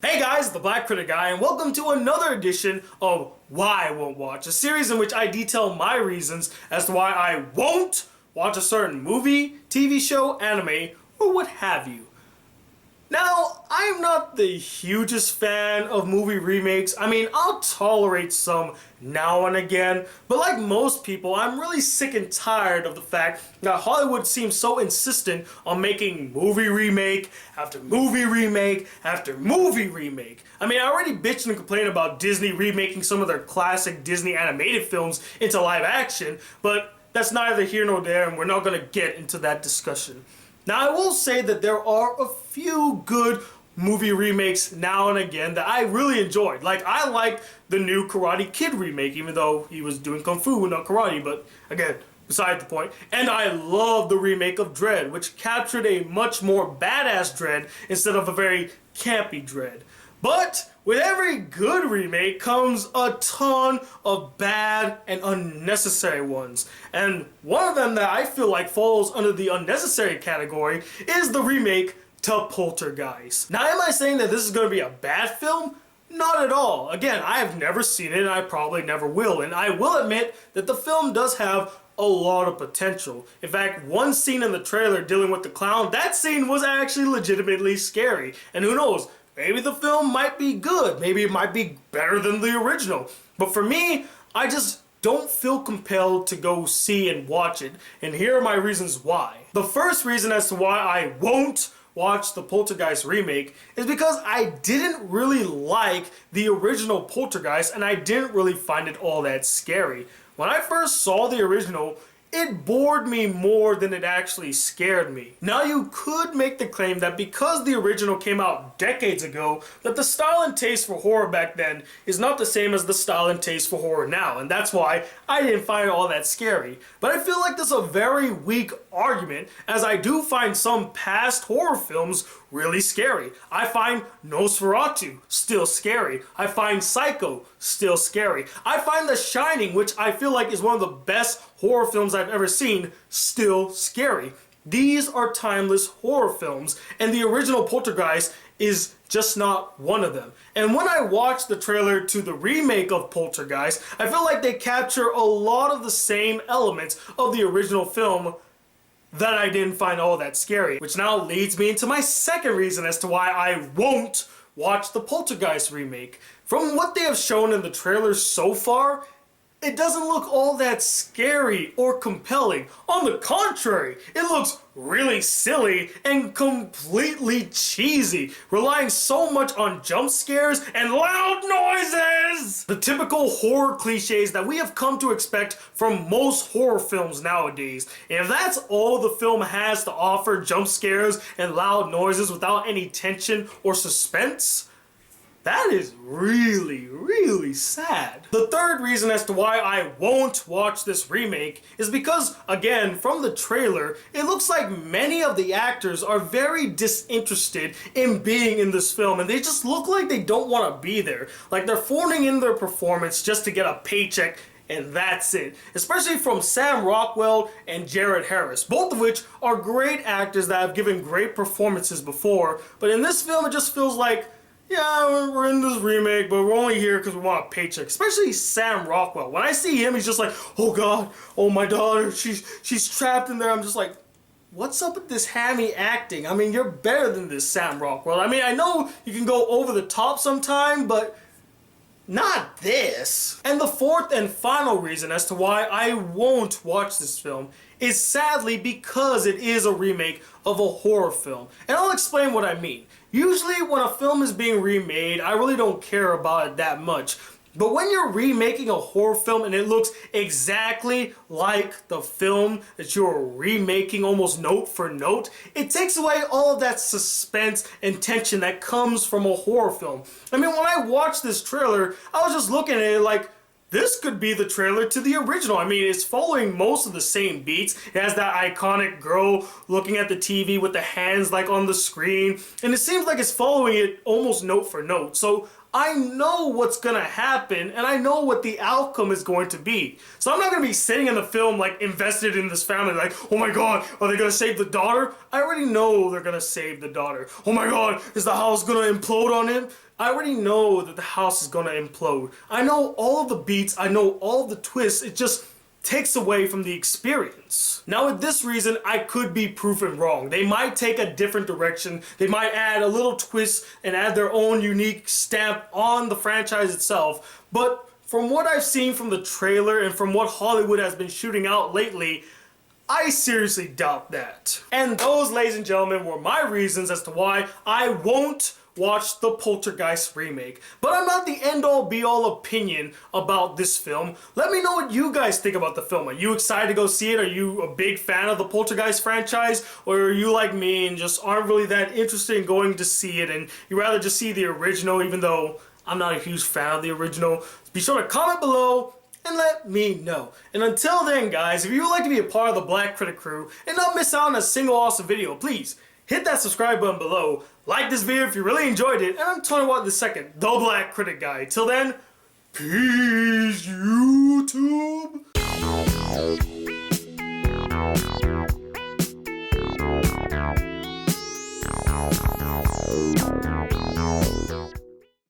Hey guys, the Black Critic Guy, and welcome to another edition of Why I Won't Watch, a series in which I detail my reasons as to why I won't watch a certain movie, TV show, anime, or what have you. Now, I'm not the hugest fan of movie remakes. I mean, I'll tolerate some now and again, but like most people, I'm really sick and tired of the fact that Hollywood seems so insistent on making movie remake after movie remake after movie remake. I mean, I already bitched and complained about Disney remaking some of their classic Disney animated films into live action, but that's neither here nor there, and we're not going to get into that discussion. Now, I will say that there are a few good movie remakes now and again that I really enjoyed. Like, I liked the new Karate Kid remake, even though he was doing Kung Fu, not karate, but again, beside the point. And I love the remake of Dredd, which captured a much more badass Dredd instead of a very campy Dredd. But with every good remake comes a ton of bad and unnecessary ones. And one of them that I feel like falls under the unnecessary category is the remake to Poltergeist. Now, am I saying that this is going to be a bad film? Not at all. Again, I have never seen it and I probably never will. And I will admit that the film does have a lot of potential. In fact, one scene in the trailer dealing with the clown, that scene was actually legitimately scary. And who knows? Maybe the film might be good. Maybe it might be better than the original. But for me, I just don't feel compelled to go see and watch it. And here are my reasons why. The first reason as to why I won't watch the Poltergeist remake is because I didn't really like the original Poltergeist and I didn't really find it all that scary. When I first saw the original, it bored me more than it actually scared me. Now, you could make the claim that because the original came out decades ago, that the style and taste for horror back then is not the same as the style and taste for horror now, and that's why I didn't find it all that scary. But I feel like this is a very weak argument, as I do find some past horror films really scary. I find Nosferatu still scary. I find Psycho still scary. I find The Shining, which I feel like is one of the best horror films I've ever seen, still scary. These are timeless horror films, and the original Poltergeist is just not one of them. And when I watched the trailer to the remake of Poltergeist, I feel like they capture a lot of the same elements of the original film that I didn't find all that scary. Which now leads me into my second reason as to why I won't watch the Poltergeist remake. From what they have shown in the trailers so far, it doesn't look all that scary or compelling. On the contrary, it looks really silly and completely cheesy, relying so much on jump scares and loud noises! The typical horror cliches that we have come to expect from most horror films nowadays. And if that's all the film has to offer, jump scares and loud noises without any tension or suspense, that is really, really sad. The third reason as to why I won't watch this remake is because, again, from the trailer, it looks like many of the actors are very disinterested in being in this film, and they just look like they don't want to be there. Like they're phoning in their performance just to get a paycheck, and that's it. Especially from Sam Rockwell and Jared Harris, both of which are great actors that have given great performances before, but in this film it just feels like, yeah, we're in this remake, but we're only here because we want a paycheck. Especially Sam Rockwell. When I see him, he's just like, oh God, oh my daughter, she's trapped in there. I'm just like, what's up with this hammy acting? I mean, you're better than this, Sam Rockwell. I mean, I know you can go over the top sometime, but not this. And the fourth and final reason as to why I won't watch this film is sadly because it is a remake of a horror film. And I'll explain what I mean. Usually when a film is being remade, I really don't care about it that much. But when you're remaking a horror film and it looks exactly like the film that you're remaking almost note for note, it takes away all of that suspense and tension that comes from a horror film. I mean, when I watched this trailer, I was just looking at it like, this could be the trailer to the original. I mean, it's following most of the same beats. It has that iconic girl looking at the TV with the hands like on the screen. And it seems like it's following it almost note for note. So I know what's gonna happen and I know what the outcome is going to be. So I'm not gonna be sitting in the film like invested in this family like, oh my God, are they gonna save the daughter? I already know they're gonna save the daughter. Oh my God, is the house gonna implode on him? I already know that the house is gonna implode. I know all of the beats, I know all of the twists, it just takes away from the experience. Now with this reason, I could be proven wrong. They might take a different direction, they might add a little twist and add their own unique stamp on the franchise itself, but from what I've seen from the trailer and from what Hollywood has been shooting out lately, I seriously doubt that. And those, ladies and gentlemen, were my reasons as to why I won't watch the Poltergeist remake. But I'm not the end-all be-all opinion about this film. Let me know what you guys think about the film. Are you excited to go see it? Are you a big fan of the Poltergeist franchise? Or are you like me and just aren't really that interested in going to see it and you'd rather just see the original, even though I'm not a huge fan of the original? Be sure to comment below and let me know. And until then, guys, if you would like to be a part of the Black Critic crew and not miss out on a single awesome video, please hit that subscribe button below. Like this video if you really enjoyed it. And I'm Tony Watt II, the Black Critic Guy. Till then, peace, YouTube.